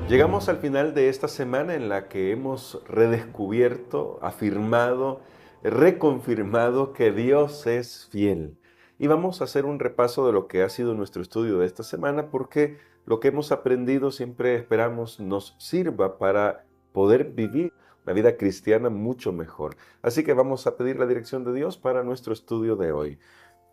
Llegamos al final de esta semana en la que hemos redescubierto, afirmado, reconfirmado que Dios es fiel. Y vamos a hacer un repaso de lo que ha sido nuestro estudio de esta semana, porque lo que hemos aprendido siempre esperamos nos sirva para poder vivir una vida cristiana mucho mejor. Así que vamos a pedir la dirección de Dios para nuestro estudio de hoy.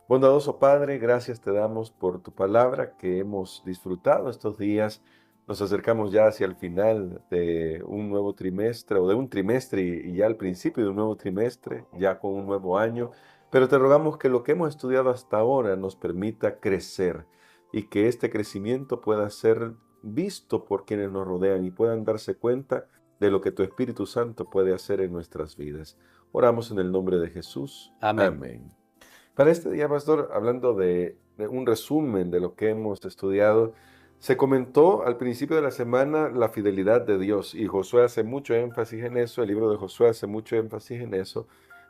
Bondadoso Padre, gracias te damos por tu palabra que hemos disfrutado estos días. Nos acercamos ya hacia el final de un nuevo trimestre o de un trimestre y ya al principio de un nuevo trimestre, ya con un nuevo año. Pero te rogamos que lo que hemos estudiado hasta ahora nos permita crecer y que este crecimiento pueda ser visto por quienes nos rodean y puedan darse cuenta de lo que tu Espíritu Santo puede hacer en nuestras vidas. Oramos en el nombre de Jesús. Amén. Amén. Para este día, pastor, hablando de un resumen de lo que hemos estudiado, se comentó al principio de la semana la fidelidad de Dios y Josué hace mucho énfasis en eso, el libro de Josué hace mucho énfasis en eso,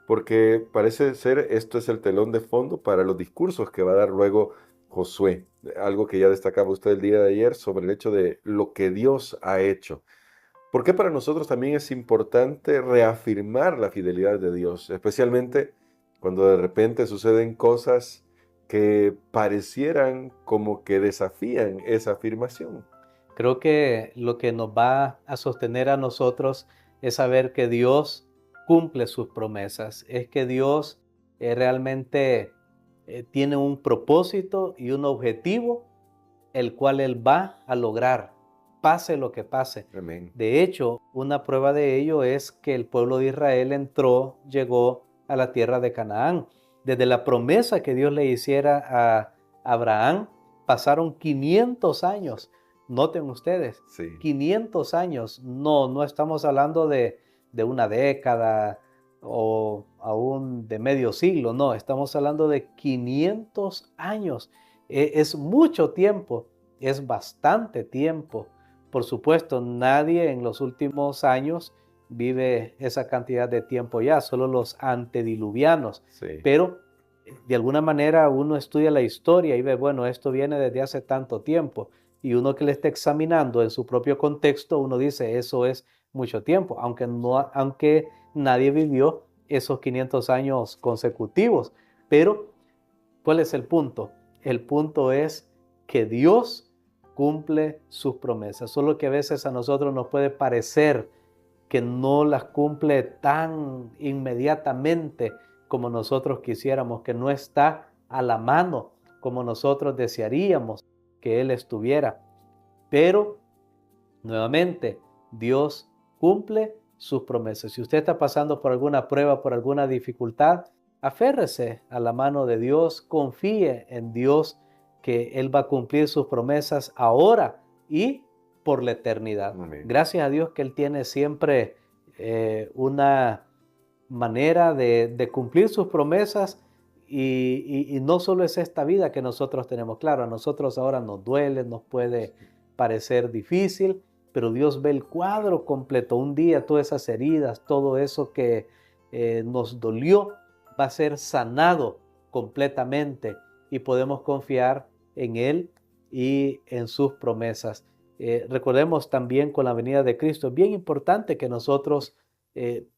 porque parece ser esto es el telón de fondo para los discursos que va a dar luego Josué, algo que ya destacaba usted el día de ayer sobre el hecho de lo que Dios ha hecho. ¿Por qué para nosotros también es importante reafirmar la fidelidad de Dios, especialmente cuando de repente suceden cosas que parecieran como que desafían esa afirmación? Creo que lo que nos va a sostener a nosotros es saber que Dios cumple sus promesas, es que Dios realmente tiene un propósito y un objetivo el cual Él va a lograr, pase lo que pase. Amén. De hecho, una prueba de ello es que el pueblo de Israel llegó a la tierra de Canaán. Desde la promesa que Dios le hiciera a Abraham, pasaron 500 años. Noten ustedes, Sí. 500 años. No estamos hablando de una década o aún de medio siglo. No, estamos hablando de 500 años. Es mucho tiempo, es bastante tiempo. Por supuesto, nadie en los últimos años vive esa cantidad de tiempo ya, solo los antediluvianos. Sí. Pero de alguna manera uno estudia la historia y ve, bueno, esto viene desde hace tanto tiempo. Y uno que le está examinando en su propio contexto, uno dice, eso es mucho tiempo, aunque nadie vivió esos 500 años consecutivos. Pero, ¿cuál es el punto? El punto es que Dios cumple sus promesas, solo que a veces a nosotros nos puede parecer que no las cumple tan inmediatamente como nosotros quisiéramos, que no está a la mano como nosotros desearíamos que Él estuviera. Pero, nuevamente, Dios cumple sus promesas. Si usted está pasando por alguna prueba, por alguna dificultad, aférrese a la mano de Dios, confíe en Dios que Él va a cumplir sus promesas ahora y por la eternidad. Amén. Gracias a Dios que Él tiene siempre una manera de cumplir sus promesas y no solo es esta vida que nosotros tenemos. Claro, a nosotros ahora nos duele, nos puede parecer difícil, pero Dios ve el cuadro completo. Un día todas esas heridas, todo eso que nos dolió, va a ser sanado completamente y podemos confiar en Él y en sus promesas. Recordemos también con la venida de Cristo, es bien importante que nosotros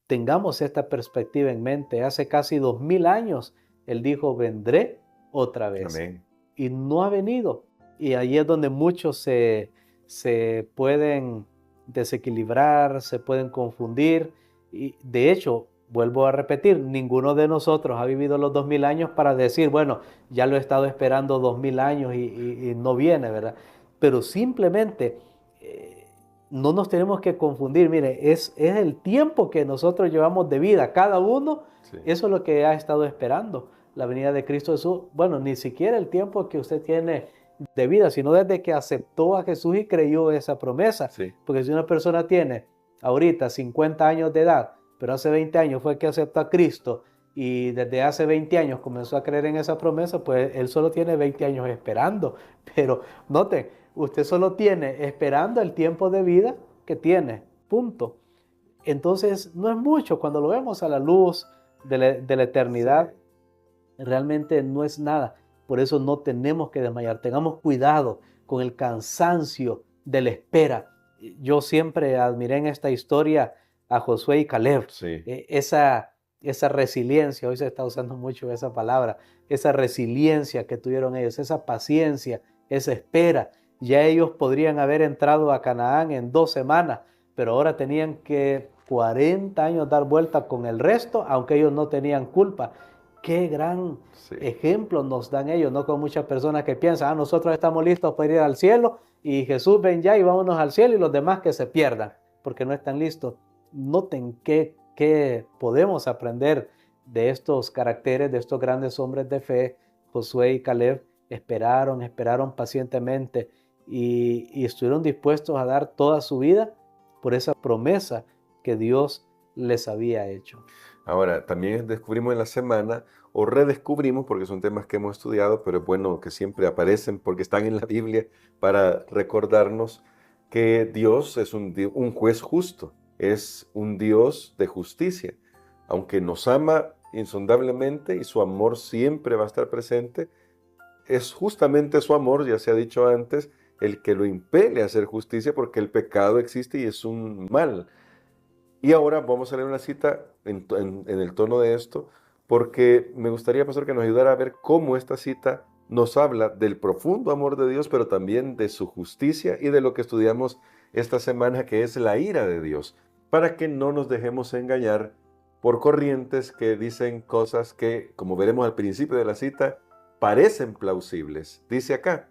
tengamos esta perspectiva en mente. Hace casi 2000 años Él dijo, vendré otra vez. Amén. Y no ha venido. Y ahí es donde muchos se pueden desequilibrar, se pueden confundir. Y de hecho, vuelvo a repetir, ninguno de nosotros ha vivido los 2000 años para decir, bueno, ya lo he estado esperando 2000 años y no viene, ¿verdad? Pero simplemente no nos tenemos que confundir. Mire, es el tiempo que nosotros llevamos de vida, cada uno, Sí. eso es lo que ha estado esperando la venida de Cristo Jesús. Bueno, ni siquiera el tiempo que usted tiene de vida, sino desde que aceptó a Jesús y creyó esa promesa. Sí. Porque si una persona tiene ahorita 50 años de edad, pero hace 20 años fue que aceptó a Cristo y desde hace 20 años comenzó a creer en esa promesa, pues él solo tiene 20 años esperando. Pero noten, usted solo tiene esperando el tiempo de vida que tiene, punto. Entonces no es mucho, cuando lo vemos a la luz de la eternidad, Sí. realmente no es nada. Por eso no tenemos que desmayar. Tengamos cuidado con el cansancio de la espera. Yo siempre admiré en esta historia a Josué y Caleb. Sí, Esa resiliencia, hoy se está usando mucho esa palabra, esa resiliencia que tuvieron ellos, esa paciencia, esa espera. Ya ellos podrían haber entrado a Canaán en 2 semanas, pero ahora tenían que 40 años dar vuelta con el resto, aunque ellos no tenían culpa. Qué gran sí. ejemplo nos dan ellos, no con muchas personas que piensan, nosotros estamos listos para ir al cielo y Jesús ven ya y vámonos al cielo y los demás que se pierdan, porque no están listos. Noten qué podemos aprender de estos caracteres, de estos grandes hombres de fe. Josué y Caleb esperaron pacientemente y estuvieron dispuestos a dar toda su vida por esa promesa que Dios les había hecho. Ahora, también descubrimos en la semana, o redescubrimos, porque son temas que hemos estudiado, pero es bueno que siempre aparecen porque están en la Biblia para recordarnos que Dios es un juez justo, es un Dios de justicia. Aunque nos ama insondablemente y su amor siempre va a estar presente, es justamente su amor, ya se ha dicho antes, el que lo impele a hacer justicia porque el pecado existe y es un mal. Y ahora vamos a leer una cita en el tono de esto, porque me gustaría, pastor, que nos ayudara a ver cómo esta cita nos habla del profundo amor de Dios, pero también de su justicia y de lo que estudiamos esta semana, que es la ira de Dios, para que no nos dejemos engañar por corrientes que dicen cosas que, como veremos al principio de la cita, parecen plausibles. Dice acá: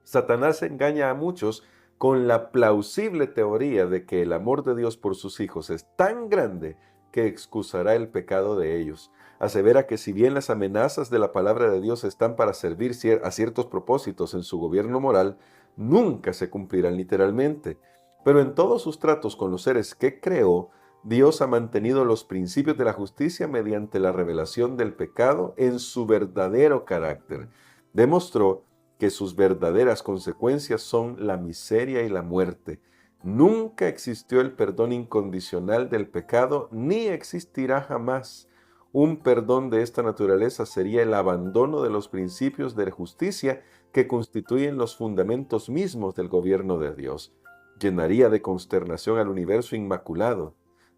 Satanás engaña a muchos con la plausible teoría de que el amor de Dios por sus hijos es tan grande que excusará el pecado de ellos. Asevera que si bien las amenazas de la palabra de Dios están para servir a ciertos propósitos en su gobierno moral, nunca se cumplirán literalmente. Pero en todos sus tratos con los seres que creó, Dios ha mantenido los principios de la justicia mediante la revelación del pecado en su verdadero carácter. Demostró que sus verdaderas consecuencias son la miseria y la muerte. Nunca existió el perdón incondicional del pecado, ni existirá jamás. Un perdón de esta naturaleza sería el abandono de los principios de justicia que constituyen los fundamentos mismos del gobierno de Dios. Llenaría de consternación al universo inmaculado.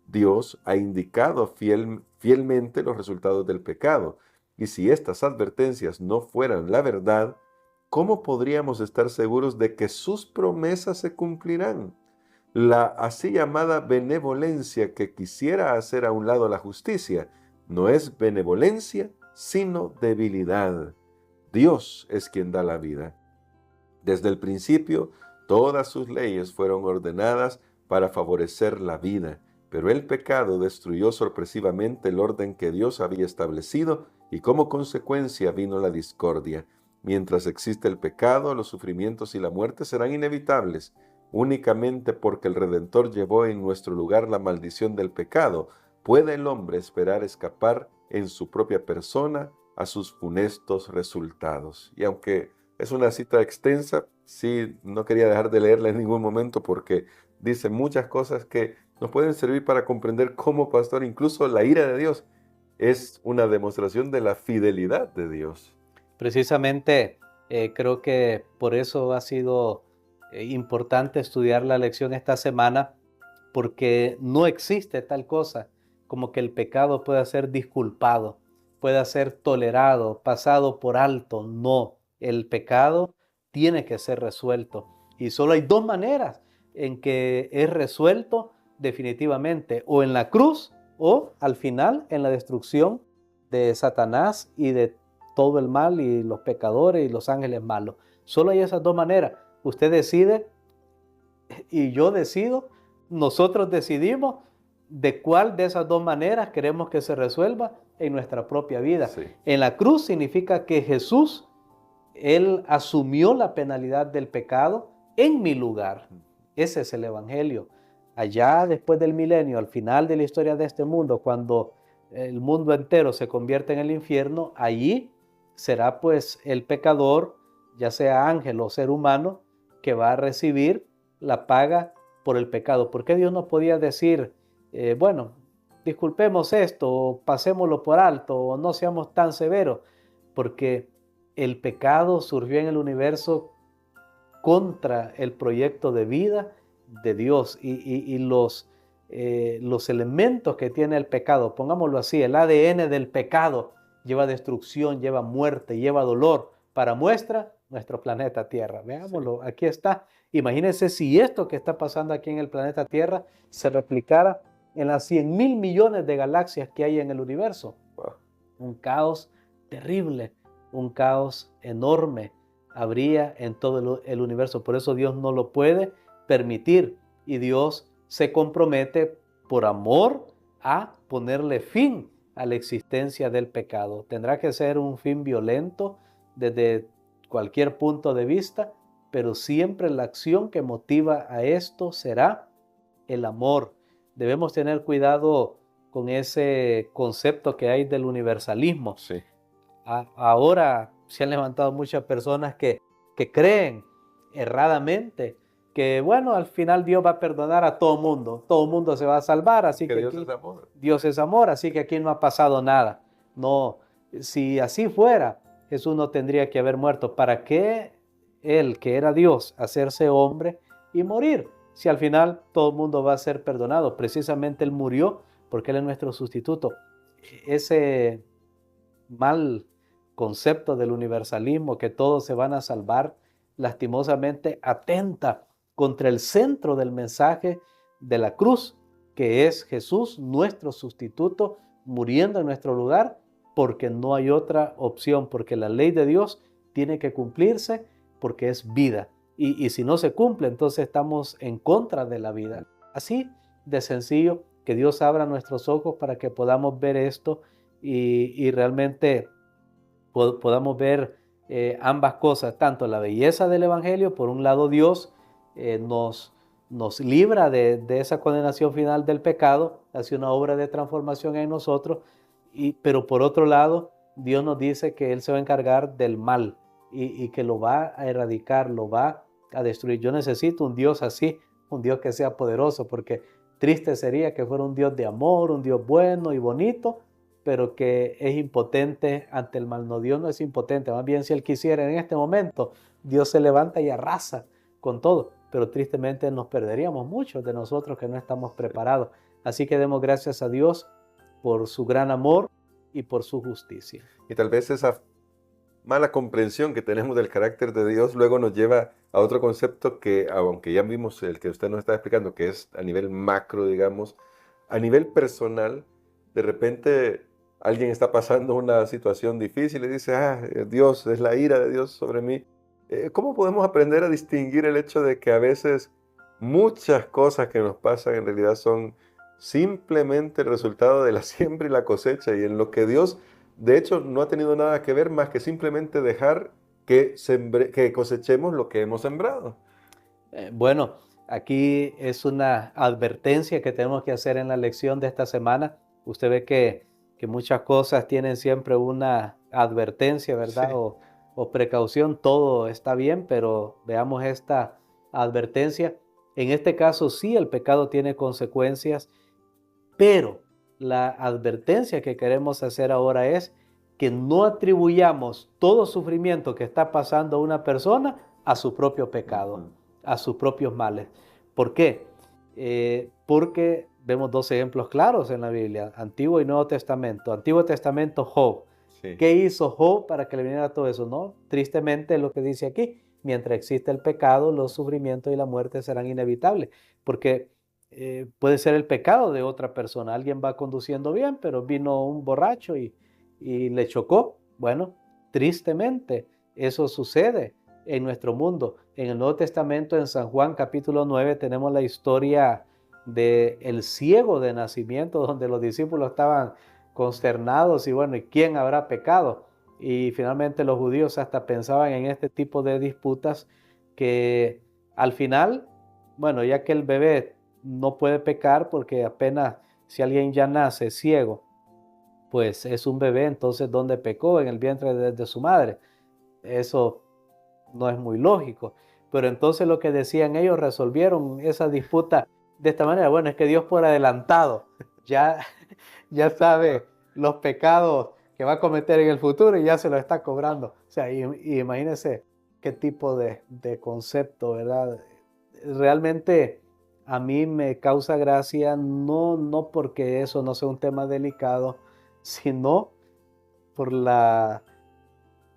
Dios ha indicado fielmente los resultados del pecado, y si estas advertencias no fueran la verdad, ¿cómo podríamos estar seguros de que sus promesas se cumplirán? La así llamada benevolencia que quisiera hacer a un lado la justicia no es benevolencia, sino debilidad. Dios es quien da la vida. Desde el principio, todas sus leyes fueron ordenadas para favorecer la vida, pero el pecado destruyó sorpresivamente el orden que Dios había establecido y como consecuencia vino la discordia. Mientras existe el pecado, los sufrimientos y la muerte serán inevitables. Únicamente porque el Redentor llevó en nuestro lugar la maldición del pecado, puede el hombre esperar escapar en su propia persona a sus funestos resultados. Y aunque es una cita extensa, sí, no quería dejar de leerla en ningún momento porque dice muchas cosas que nos pueden servir para comprender cómo, pastor, incluso la ira de Dios es una demostración de la fidelidad de Dios. Precisamente creo que por eso ha sido importante estudiar la lección esta semana, porque no existe tal cosa como que el pecado pueda ser disculpado, pueda ser tolerado, pasado por alto. No, el pecado tiene que ser resuelto. Y solo hay 2 maneras en que es resuelto definitivamente, o en la cruz o al final en la destrucción de Satanás y de todo el mal y los pecadores y los ángeles malos. Solo hay esas 2 maneras. Usted decide y yo decido, nosotros decidimos de cuál de esas 2 maneras queremos que se resuelva en nuestra propia vida. Sí. En la cruz significa que Jesús, Él asumió la penalidad del pecado en mi lugar. Ese es el Evangelio. Allá después del milenio, al final de la historia de este mundo, cuando el mundo entero se convierte en el infierno, allí será pues el pecador, ya sea ángel o ser humano, que va a recibir la paga por el pecado. ¿Por qué Dios no podía decir, bueno, disculpemos esto, o pasémoslo por alto, o no seamos tan severos? Porque el pecado surgió en el universo contra el proyecto de vida de Dios y los elementos que tiene el pecado, pongámoslo así, el ADN del pecado lleva destrucción, lleva muerte, lleva dolor. Para muestra, nuestro planeta Tierra. Veámoslo, aquí está. Imagínense si esto que está pasando aquí en el planeta Tierra se replicara en las 100.000 millones de galaxias que hay en el universo. Wow. Un caos terrible, un caos enorme habría en todo el universo. Por eso Dios no lo puede permitir y Dios se compromete por amor a ponerle fin a la existencia del pecado. Tendrá que ser un fin violento desde cualquier punto de vista, pero siempre la acción que motiva a esto será el amor. Debemos tener cuidado con ese concepto que hay del universalismo. Sí. Ahora se han levantado muchas personas que creen erradamente que, bueno, al final Dios va a perdonar a todo mundo se va a salvar, así que Dios aquí, es amor. Dios es amor, así que aquí no ha pasado nada. No, si así fuera, Jesús no tendría que haber muerto. ¿Para qué Él, que era Dios, hacerse hombre y morir? Si al final todo el mundo va a ser perdonado. Precisamente Él murió porque Él es nuestro sustituto. Ese mal concepto del universalismo, que todos se van a salvar, lastimosamente atenta contra el centro del mensaje de la cruz, que es Jesús, nuestro sustituto, muriendo en nuestro lugar, porque no hay otra opción, porque la ley de Dios tiene que cumplirse, porque es vida. Y si no se cumple, entonces estamos en contra de la vida. Así de sencillo, que Dios abra nuestros ojos para que podamos ver esto y realmente podamos ver ambas cosas, tanto la belleza del Evangelio, por un lado Dios nos libra de esa condenación final del pecado, hace una obra de transformación en nosotros, pero por otro lado Dios nos dice que Él se va a encargar del mal y que lo va a erradicar, lo va a destruir. Yo necesito un Dios así, un Dios que sea poderoso, porque triste sería que fuera un Dios de amor, un Dios bueno y bonito, pero que es impotente ante el mal. No, Dios no es impotente, más bien si Él quisiera en este momento, Dios se levanta y arrasa con todo, pero tristemente nos perderíamos muchos de nosotros que no estamos preparados. Así que demos gracias a Dios por su gran amor y por su justicia. Y tal vez esa mala comprensión que tenemos del carácter de Dios luego nos lleva a otro concepto que, aunque ya vimos el que usted nos está explicando, que es a nivel macro, digamos, a nivel personal, de repente alguien está pasando una situación difícil y dice, Dios, es la ira de Dios sobre mí. ¿Cómo podemos aprender a distinguir el hecho de que a veces muchas cosas que nos pasan en realidad son simplemente el resultado de la siembra y la cosecha, y en lo que Dios, de hecho, no ha tenido nada que ver más que simplemente dejar que cosechemos lo que hemos sembrado? Bueno, aquí es una advertencia que tenemos que hacer en la lección de esta semana. Usted ve que muchas cosas tienen siempre una advertencia, ¿verdad? Sí. O precaución. Todo está bien, pero veamos esta advertencia. En este caso sí, el pecado tiene consecuencias, pero la advertencia que queremos hacer ahora es que no atribuyamos todo sufrimiento que está pasando a una persona a su propio pecado, a sus propios males. ¿Por qué? Porque vemos dos ejemplos claros en la Biblia, Antiguo y Nuevo Testamento. Antiguo Testamento, Job. Sí. ¿Qué hizo Job para que le viniera todo eso? No, tristemente es lo que dice aquí. Mientras existe el pecado, los sufrimientos y la muerte serán inevitables, porque puede ser el pecado de otra persona. Alguien va conduciendo bien, pero vino un borracho y le chocó. Bueno, tristemente eso sucede en nuestro mundo. En el Nuevo Testamento, en San Juan capítulo 9, tenemos la historia del ciego de nacimiento, donde los discípulos estaban consternados y bueno, ¿y quién habrá pecado? Y finalmente los judíos hasta pensaban en este tipo de disputas que al final, bueno, ya que el bebé no puede pecar porque apenas si alguien ya nace ciego, pues es un bebé, entonces ¿dónde pecó? En el vientre de su madre. Eso no es muy lógico. Pero entonces lo que decían ellos, resolvieron esa disputa de esta manera. Bueno, es que Dios por adelantado ya sabe los pecados que va a cometer en el futuro y ya se lo está cobrando. O sea, y imagínense qué tipo de concepto, ¿verdad? Realmente a mí me causa gracia, no porque eso no sea un tema delicado, sino por la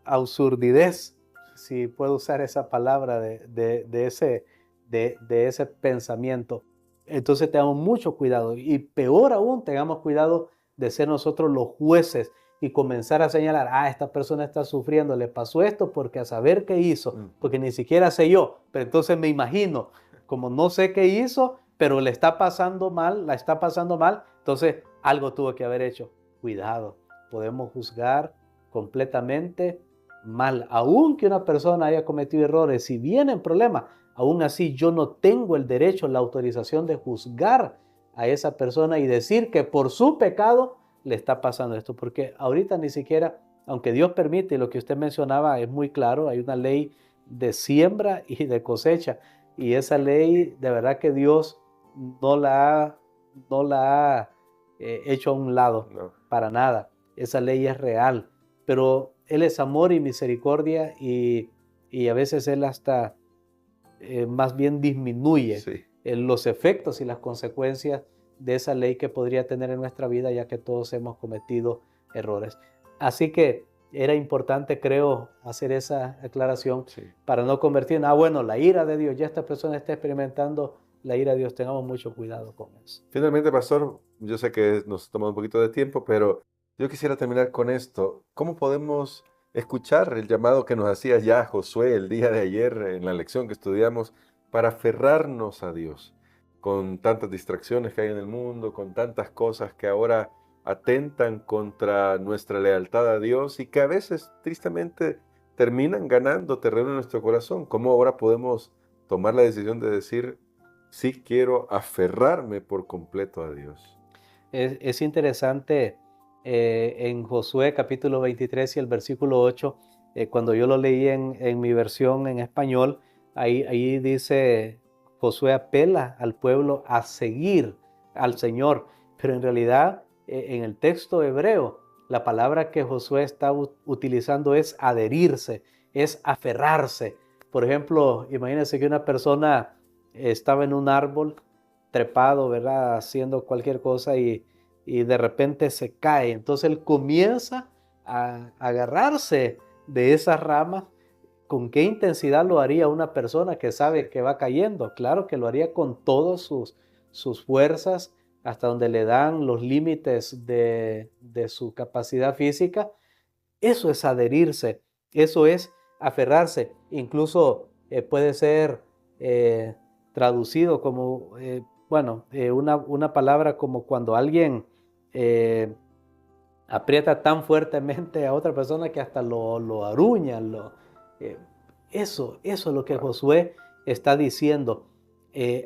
absurdidez, si puedo usar esa palabra, de ese pensamiento. Entonces tengamos mucho cuidado y peor aún, tengamos cuidado de ser nosotros los jueces y comenzar a señalar, esta persona está sufriendo, le pasó esto porque a saber qué hizo, porque ni siquiera sé yo, pero entonces me imagino, como no sé qué hizo, pero le está pasando mal, la está pasando mal, entonces algo tuvo que haber hecho. Cuidado, podemos juzgar completamente mal, aun que una persona haya cometido errores, si vienen problemas, aún así yo no tengo el derecho, la autorización de juzgar a esa persona y decir que por su pecado le está pasando esto, porque ahorita ni siquiera, aunque Dios permite, lo que usted mencionaba es muy claro, hay una ley de siembra y de cosecha, y esa ley de verdad que Dios no la ha hecho a un lado, No. para nada. Esa ley es real, pero Él es amor y misericordia y a veces Él hasta más bien disminuye Sí. los efectos y las consecuencias de esa ley que podría tener en nuestra vida, ya que todos hemos cometido errores. Así que era importante, creo, hacer esa aclaración Sí. para no convertir en, bueno, la ira de Dios, ya esta persona está experimentando la ira de Dios, tengamos mucho cuidado con eso. Finalmente, pastor, yo sé que nos toma un poquito de tiempo, pero yo quisiera terminar con esto. ¿Cómo podemos escuchar el llamado que nos hacía ya Josué el día de ayer en la lección que estudiamos para aferrarnos a Dios? Con tantas distracciones que hay en el mundo, con tantas cosas que ahora atentan contra nuestra lealtad a Dios y que a veces, tristemente, terminan ganando terreno en nuestro corazón. ¿Cómo ahora podemos tomar la decisión de decir, sí quiero aferrarme por completo a Dios? Es interesante en Josué capítulo 23 y el versículo 8, cuando yo lo leí en mi versión en español, ahí dice, Josué apela al pueblo a seguir al Señor, pero en realidad en el texto hebreo, la palabra que Josué está utilizando es adherirse, es aferrarse. Por ejemplo, imagínense que una persona estaba en un árbol trepado, ¿verdad? Haciendo cualquier cosa y de repente se cae. Entonces él comienza a agarrarse de esas ramas. ¿Con qué intensidad lo haría una persona que sabe que va cayendo? Claro que lo haría con todas sus fuerzas, hasta donde le dan los límites de su capacidad física. Eso es adherirse, eso es aferrarse. Incluso puede ser eh, traducido como, una palabra como cuando alguien eh, aprieta tan fuertemente a otra persona que hasta lo aruña. Eh, eso es lo que Wow. Josué está diciendo.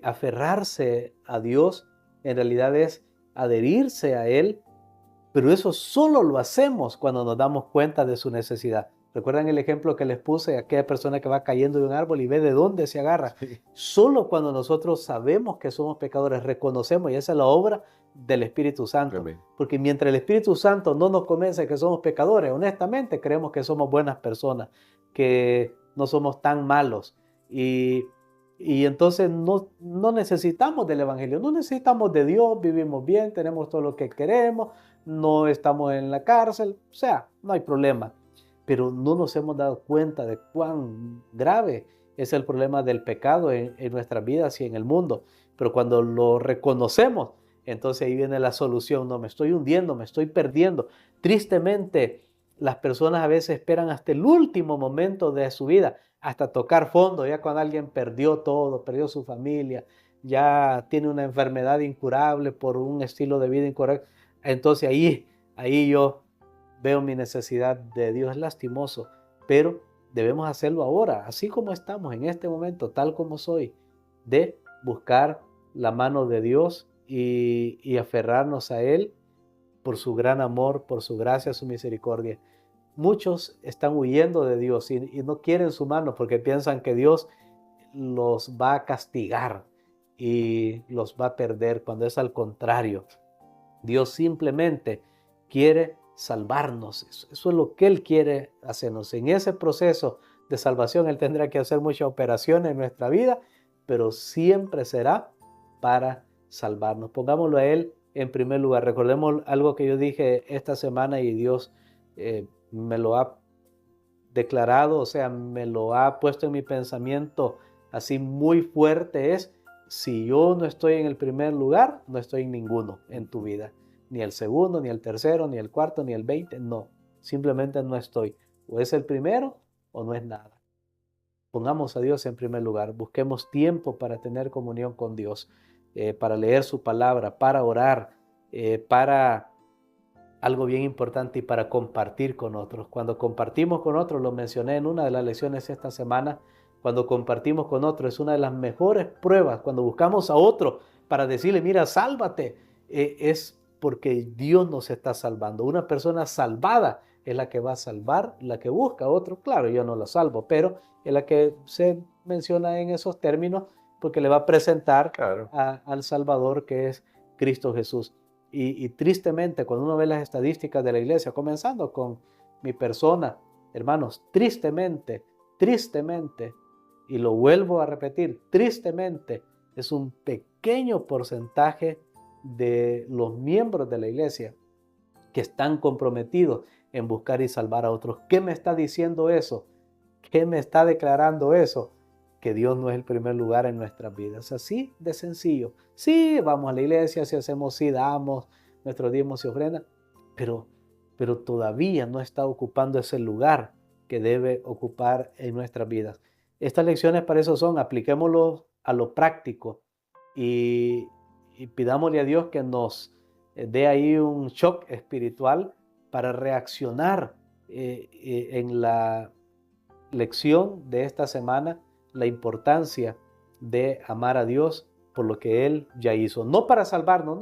Aferrarse a Dios en realidad es adherirse a Él, pero eso solo lo hacemos cuando nos damos cuenta de su necesidad. ¿Recuerdan el ejemplo que les puse? Aquella persona que va cayendo de un árbol y ve de dónde se agarra. Sí. Solo cuando nosotros sabemos que somos pecadores, reconocemos, y esa es la obra del Espíritu Santo. Amén. Porque mientras el Espíritu Santo no nos convence que somos pecadores, honestamente creemos que somos buenas personas, que no somos tan malos. Y entonces no necesitamos del Evangelio, no necesitamos de Dios, vivimos bien, tenemos todo lo que queremos, no estamos en la cárcel, o sea, no hay problema. Pero no nos hemos dado cuenta de cuán grave es el problema del pecado en nuestras vidas y en el mundo. Pero cuando lo reconocemos, entonces ahí viene la solución. No, me estoy hundiendo, me estoy perdiendo. Tristemente, las personas a veces esperan hasta el último momento de su vida, hasta tocar fondo, ya cuando alguien perdió todo, perdió su familia, ya tiene una enfermedad incurable por un estilo de vida incorrecto. Entonces ahí yo veo mi necesidad de Dios. Es lastimoso, pero debemos hacerlo ahora, así como estamos en este momento, tal como soy, de buscar la mano de Dios y aferrarnos a Él por su gran amor, por su gracia, su misericordia. Muchos están huyendo de Dios y no quieren su mano porque piensan que Dios los va a castigar y los va a perder, cuando es al contrario. Dios simplemente quiere salvarnos. Eso es lo que Él quiere hacernos. En ese proceso de salvación Él tendrá que hacer muchas operaciones en nuestra vida, pero siempre será para salvarnos. Pongámoslo a Él en primer lugar. Recordemos algo que yo dije esta semana y Dios me lo ha declarado, o sea, me lo ha puesto en mi pensamiento así muy fuerte, es: si yo no estoy en el primer lugar, no estoy en ninguno en tu vida. Ni el segundo, ni el tercero, ni el cuarto, ni el 20, no. Simplemente no estoy. O es el primero o no es nada. Pongamos a Dios en primer lugar. Busquemos tiempo para tener comunión con Dios, para leer su palabra, para orar, para algo bien importante, y para compartir con otros. Cuando compartimos con otros, lo mencioné en una de las lecciones esta semana, cuando compartimos con otros es una de las mejores pruebas. Cuando buscamos a otro para decirle: mira, sálvate, es porque Dios nos está salvando. Una persona salvada es la que va a salvar, la que busca a otro. Claro, yo no lo salvo, pero es la que se menciona en esos términos, porque le va a presentar Claro. al Salvador, que es Cristo Jesús. Y tristemente, cuando uno ve las estadísticas de la iglesia, comenzando con mi persona, hermanos, tristemente, y lo vuelvo a repetir, tristemente, es un pequeño porcentaje de los miembros de la iglesia que están comprometidos en buscar y salvar a otros. ¿Qué me está diciendo eso? ¿Qué me está declarando eso? Que Dios no es el primer lugar en nuestras vidas. Así de sencillo. Sí, vamos a la iglesia, sí hacemos, sí damos nuestros diezmos y ofrendas, pero todavía no está ocupando ese lugar que debe ocupar en nuestras vidas. Estas lecciones para eso son. Apliquémoslo a lo práctico y pidámosle a Dios que nos dé ahí un shock espiritual para reaccionar en la lección de esta semana, la importancia de amar a Dios por lo que Él ya hizo. No para salvarnos,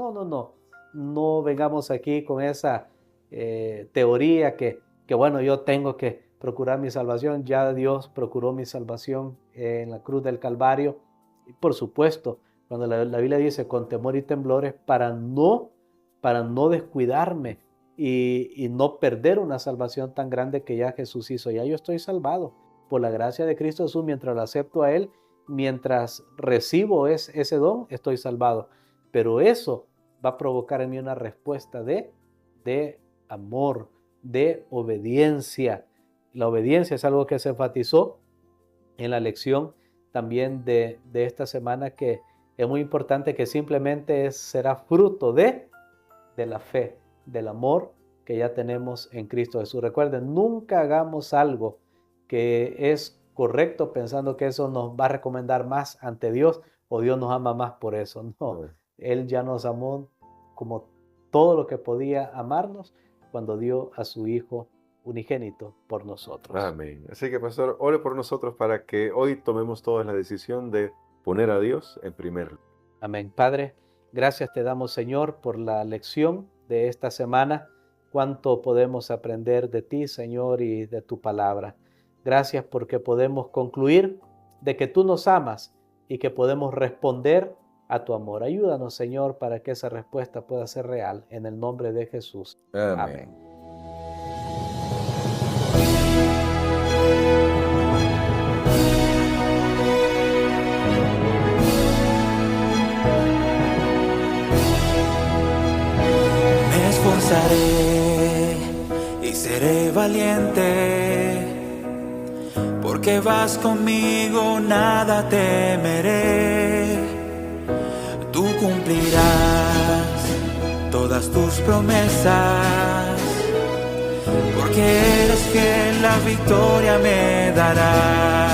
no vengamos aquí con esa teoría que bueno, yo tengo que procurar mi salvación. Ya Dios procuró mi salvación en la cruz del Calvario. Y por supuesto, cuando la Biblia dice con temor y temblores, para no descuidarme y no perder una salvación tan grande que ya Jesús hizo. Ya yo estoy salvado por la gracia de Cristo Jesús. Mientras lo acepto a Él, mientras recibo ese don, estoy salvado. Pero eso va a provocar en mí una respuesta de amor, de obediencia. La obediencia es algo que se enfatizó en la lección también de esta semana, que es muy importante, que simplemente será fruto de la fe, del amor que ya tenemos en Cristo Jesús. Recuerden, nunca hagamos algo que es correcto pensando que eso nos va a recomendar más ante Dios o Dios nos ama más por eso. No, Él ya nos amó como todo lo que podía amarnos cuando dio a su Hijo unigénito por nosotros. Amén. Así que, pastor, ore por nosotros para que hoy tomemos todos la decisión de poner a Dios en primer lugar. Amén. Padre, gracias te damos, Señor, por la lección de esta semana. Cuánto podemos aprender de ti, Señor, y de tu palabra. Gracias porque podemos concluir de que tú nos amas y que podemos responder a tu amor. Ayúdanos, Señor, para que esa respuesta pueda ser real. En el nombre de Jesús. Amén. Amén. Me esforzaré y seré valiente, porque vas conmigo, nada temeré. Tú cumplirás todas tus promesas, porque eres fiel, la victoria me darás.